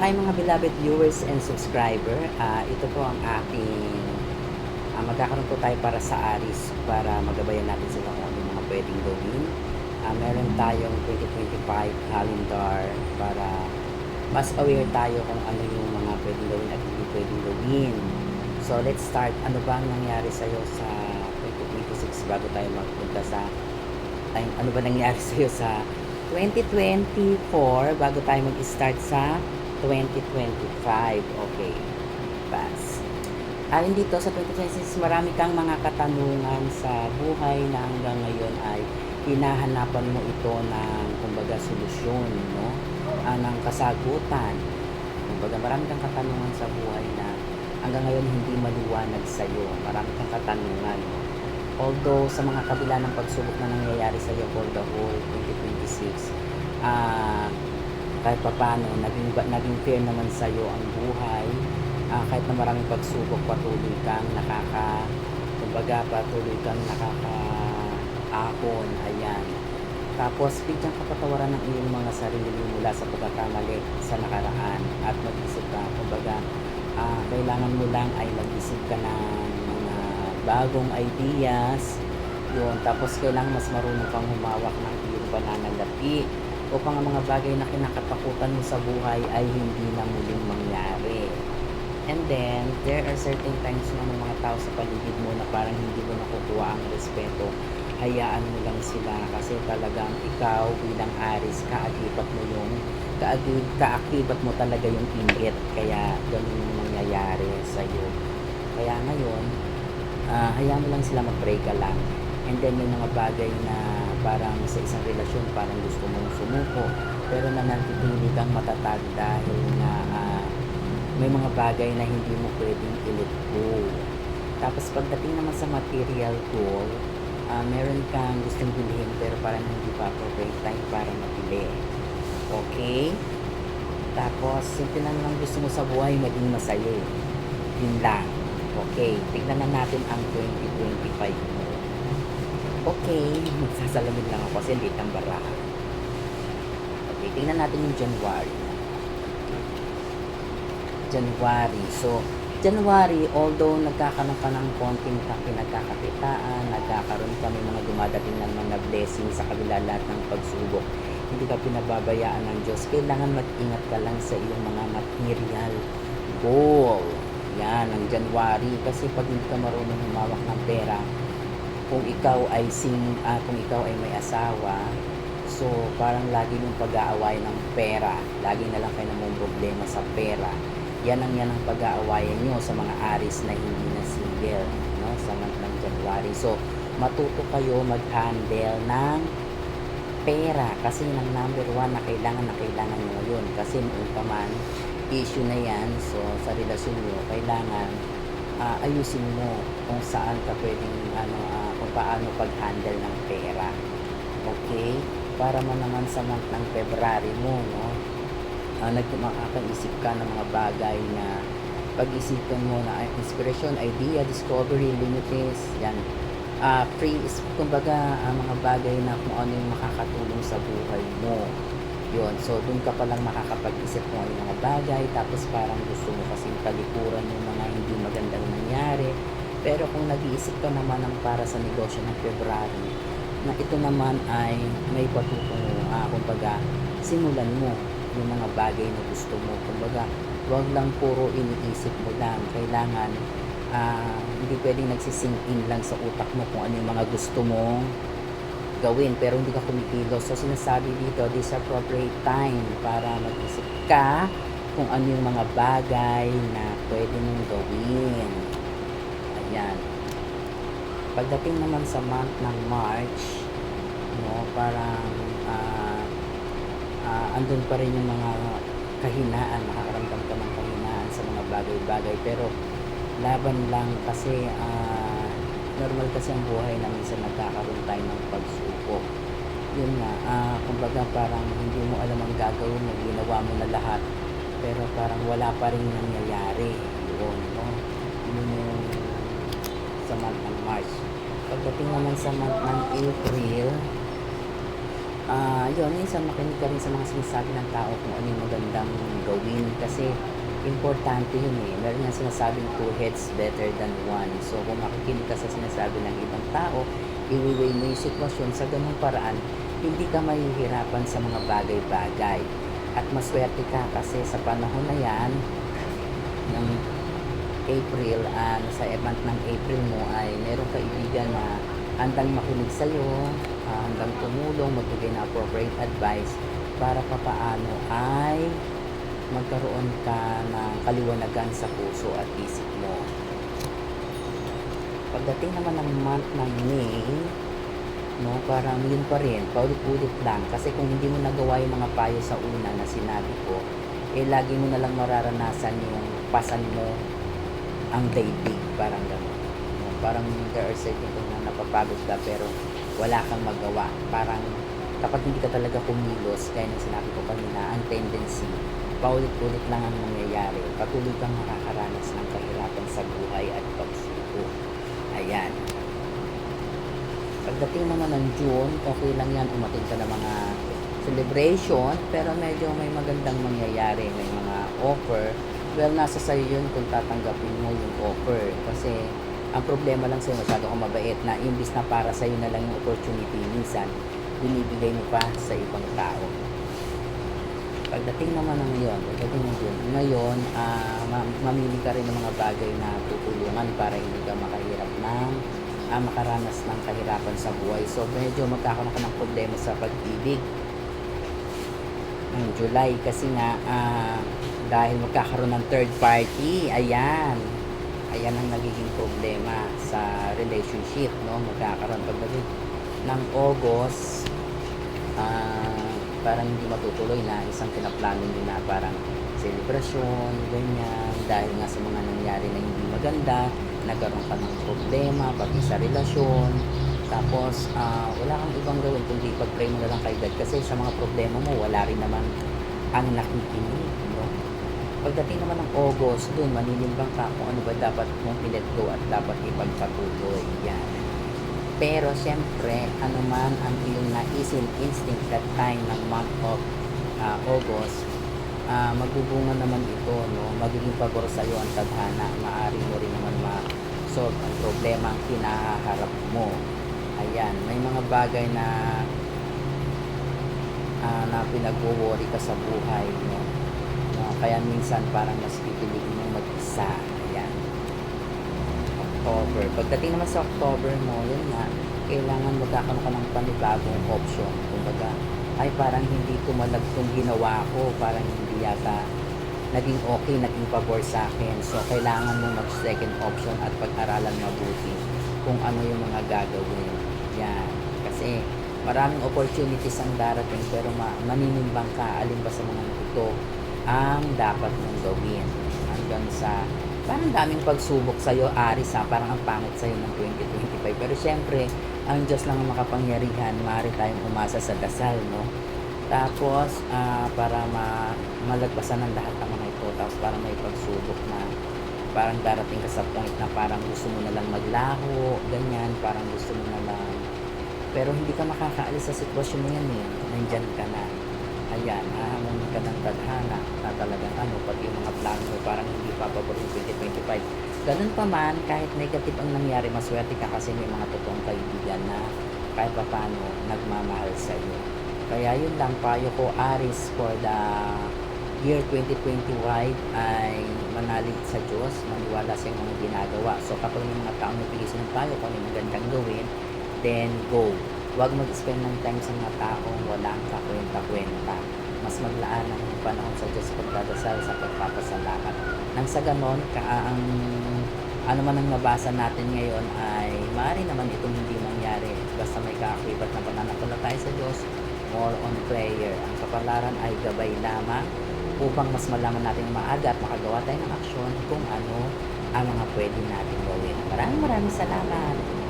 Hi mga beloved viewers and subscriber. Ito po ang ating magkakaroon po tayo para sa Aris para magabayan natin sila kung ano yung mga pwedeng gawin. Meron tayong 2025 calendar para mas aware tayo kung ano yung mga pwedeng gawin at hindi pwedeng gawin. So let's start. Ano ba ang nangyari sa'yo sa 2026 bago tayo magpunta sa ano ba nangyari sa'yo sa 2024 bago tayo mag-start sa 2025. Okay. Pass. Ayon dito sa 2026, marami kang mga katanungan sa buhay na hanggang ngayon ay hinahanapan mo ito ng kumbaga solusyon, no? Ng kasagutan. Kumbaga marami kang katanungan sa buhay na hanggang ngayon hindi maliwanag sa iyo. Marami kang katanungan, no? Although sa mga kabila ng pagsubok na nangyayari sa iyo for the whole 2026, kahit papaano naging fair naman sa iyo ang buhay. Kahit na maraming pagsubok, patuloy kang nakakaahon. Ayan. Tapos bigyang kapatawaran ng iyong mga sarili mula sa pagkakamali sa nakaraan at mag-isip ka, kumbaga kailangan mo lang ay mag-isip ka ng mga bagong ideas. Yun. Tapos kailangan mas marunong kang humawak ng iyong pananalapi upang ang mga bagay na kinakatakutan mo sa buhay ay hindi na muling mangyari. And then, there are certain times na may mga tao sa paligid mo na parang hindi mo nakukuha ang respeto. Hayaan mo lang sila kasi talagang ikaw bilang Aris, kaakibat mo talaga yung inggit. Kaya ganun yung nangyayari sa'yo. Kaya ngayon, hayaan mo lang sila, mag-pray ka lang. And then may mga bagay na parang sa isang relasyon parang gusto mong sumuko pero nanatili kang matatag dahil na may mga bagay na hindi mo pwedeng i-let go. Tapos pagdating naman sa material goal, meron kang gustong bilhin pero parang hindi pa appropriate time para mabili. Okay? Tapos simple lang gusto mo sa buhay maging masaya. Yun lang. Okay, tignan na natin ang 2025 mo. Okay, magsasalamin lang ako kasi late ang baraha. Okay, tingnan natin yung January. So, January, although nagkakaroon ka ng konting pinagkakakitaan, nagkakaroon ka ng mga dumadating ng mga blessing sa kabila lahat ng pagsubok, hindi ka pinababayaan ng Diyos. Kailangan mag-ingat ka lang sa iyong mga material goal. Yan, ang January. Kasi pag hindi ka marunong humawak ng pera, kung ikaw ay may asawa, so parang lagi yung pag-aawayan ng pera, lagi na lang kayo namang problema sa pera. Yan ang pag-aawayan nyo sa mga Aris na hindi na single, no? Sa month ng January. So matuto kayo mag-handle ng pera kasi yun ang number one na kailangan nyo ngayon. Kasi noon pa man issue na yan, so sa relasyon nyo kailangan ayusin mo kung saan ka pwedeng kung paano pag-handle ng pera. Okay? Para man naman sa month ng February mo, no? Makakaisip ka ng mga bagay na pag-isipan mo na inspiration, idea, discovery, limitless, yan. Kumbaga, mga bagay na kung ano yung makakatulong sa buhay mo. Yun. So, dun ka palang makakapag-isip mo yung mga bagay, tapos parang gusto mo kasing talikuran yung mga hindi magandang nangyari. Pero kung nag-iisip ka naman ng para sa negosyo ng February, na ito naman ay may patutungo, kumbaga, simulan mo yung mga bagay na gusto mo. Kumbaga, huwag lang puro iniisip mo lang. Kailangan, hindi pwedeng nagsisink in lang sa utak mo kung ano yung mga gusto mong gawin pero hindi ka kumikilos. So sinasabi dito, this appropriate time para mag-isip ka kung ano yung mga bagay na pwede mong gawin. Ayan. Pagdating naman sa month ng March, no, parang andun pa rin yung mga kahinaan, makakaramdam ka ng kahinaan sa mga bagay-bagay pero laban lang kasi normal kasi ang buhay na minsan nagkakaroon tayo ng pagsubok. Yun nga, kumbaga parang hindi mo alam ang gagawin mo, ginawa mo na lahat pero parang wala pa rin nangyayari. Yun, no? Yun yung sa month ng March. Pagdating naman sa month ng April, Yun minsan makinig ka rin sa mga sinasabi ng tao kung ano yung magandang gawin kasi importante yun, eh. Meron ngang sinasabing two heads better than one. So, kung makikinig ka sa sinasabi ng ibang tao, iwi-weigh mo yung sitwasyon sa gano'ng paraan, hindi ka mahihirapan sa mga bagay-bagay. At maswerte ka kasi sa panahon na yan, ng April, sa month ng April mo ay merong kaibigan na handang makinig sa'yo, handang tumulong, magbigay ng appropriate advice para papaano ay magkaroon ka ng kaliwanagan sa puso at isip mo. Pagdating naman ng month ng May, no, parang yun pa rin, paulit-ulit lang. Kasi kung hindi mo nagawa yung mga payo sa una na sinabi ko, eh lagi mo na lang mararanasan yung pasan mo ang daigdig, parang gano'n. No, parang there are certain things na napapagod ka pero wala kang magawa. Parang kapag hindi ka talaga kumilos, gaya ng sinabi ko kanina, ang tendency, paulit-ulit lang ang nangyayari. Patuloy kang makakaranas ng kahirapan sa buhay at pagsubok. Ayan. Pagdating naman ng June, okay lang yan, umattend ka ng mga celebration, pero medyo may magandang mangyayari, may mga offer. Well, nasa sa'yo yun kung tatanggapin mo yung offer. Kasi, ang problema lang sa'yo, masyado kang mabait na imbis na para sa'yo na lang yung opportunity, minsan, binibigay mo pa sa ibang tao. Pagdating naman ng ngayon, mamili ka rin ng mga bagay na tutulungan para hindi ka makahirap ng makaranas ng kahirapan sa buhay. So, medyo magkakaroon ka ng problema sa pag-ibig ng July kasi nga dahil magkakaroon ng third party, ayan ang nagiging problema sa relationship, no? Magkakaroon pagdating ng August, parang hindi matutuloy na isang pinaplano nyo na parang selebrasyon, ganyan, dahil nga sa mga nangyari na hindi maganda, nagkaroon ka ng problema, pati sa relasyon, tapos wala kang ibang gawin kundi pag-pray mo na lang kay God kasi sa mga problema mo, wala rin naman ang nakikinig, no? Pagdating naman ng August, dun maninimbang ka kung ano ba dapat mong i-let go at dapat ipagpatuloy, yan. Pero siyempre, ano man ang iyong naisin instinct that time ng month of August, magbubunga naman ito, no? Magiging pabor sa iyo ang tadhana. Maaari mo rin naman ma-solve ang problema ang kinaharap mo. Ayan, may mga bagay na na pinag-worry ka sa buhay, no? Kaya minsan parang mas pipiliin mong mag-isa. Ayan. October. Pagdating naman sa October mo, yun nga, kailangan magkakaroon ka ng panibagong option. Kumbaga, ay parang hindi tumalag itong ginawa ko, parang hindi yata naging okay, naging pabor sa akin. So, kailangan mo mag-second option at pag-aralan mabuti kung ano yung mga gagawin. Yan. Kasi, maraming opportunities ang darating pero maninimbang ka alin ba sa mga ito ang dapat mong gawin hanggang sa parang daming pagsubok sa'yo, Aris, parang ang pangit sa'yo ng 2025. Pero syempre, ang Diyos lang ang makapangyarihan, maaari tayong umasa sa dasal, no? Tapos, para malagpasan ng lahat ng mga ito, tapos parang may pagsubok na parang darating ka sa point na parang gusto mo na lang maglaho, ganyan, parang gusto mo na lang. Pero hindi ka makakaalis sa sitwasyon mo yan, eh. Nandyan ka na. Ayan, hahamon ka ng tadhana na talagang pati yung mga plano mo parang hindi papabor yung 2025. Ganun pa man, kahit negative ang nangyari, maswerte ka kasi may mga totoong kaibigan na kahit pa paano nagmamahal sa iyo. Kaya yun lang, payo ko, Aris, for the year 2025 ay manalig sa Diyos, maniwala sa mga ginagawa. So kapag may mga taong nabigis ng payo kung ano yung magandang gawin, then go. Huwag mag-spend ng time sa mga taong walang kakwenta-kwenta. Mas maglaan ng panahon sa Diyos sa pagdadasal, sa pagpapasalamat. Nang sa ganon, ano man ang nabasa natin ngayon ay maaari naman itong hindi mangyari. Basta may kaakibat na pananampalataya sa Diyos, more on prayer. Ang kapalaran ay gabay lamang upang mas malaman natin maaga at makagawa tayo ng aksyon kung ano ang mga pwede natin gawin. Maraming salamat!